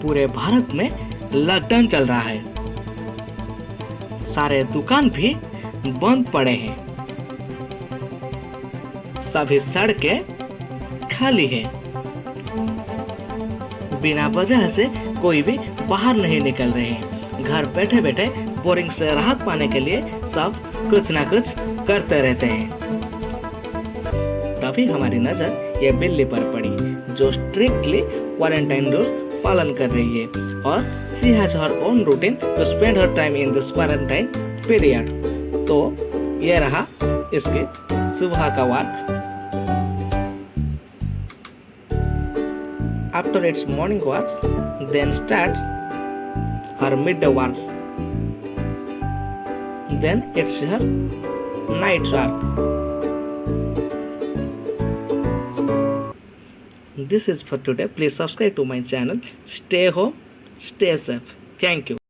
पूरे भारत में लॉकडाउन चल रहा है। सारे दुकान भी बंद पड़े हैं। सभी सड़कें खाली हैं। बिना वजह से कोई भी बाहर नहीं निकल रहे हैं। घर बैठे बैठे बोरिंग से राहत पाने के लिए सब कुछ ना कुछ करते रहते हैं। तभी हमारी नजर ये बिल्ली पर पड़ी, जो स्ट्रिक्टली क्वारंटाइन रूल पालन कर रही है और she has her own routine to spend her time in this quarantine period. तो ये रहा इसके सुबह का walk. After its morning walks, then start her midday walks. Then it's her night walk. This is for today. Please subscribe to my channel. Stay home, stay safe. Thank you.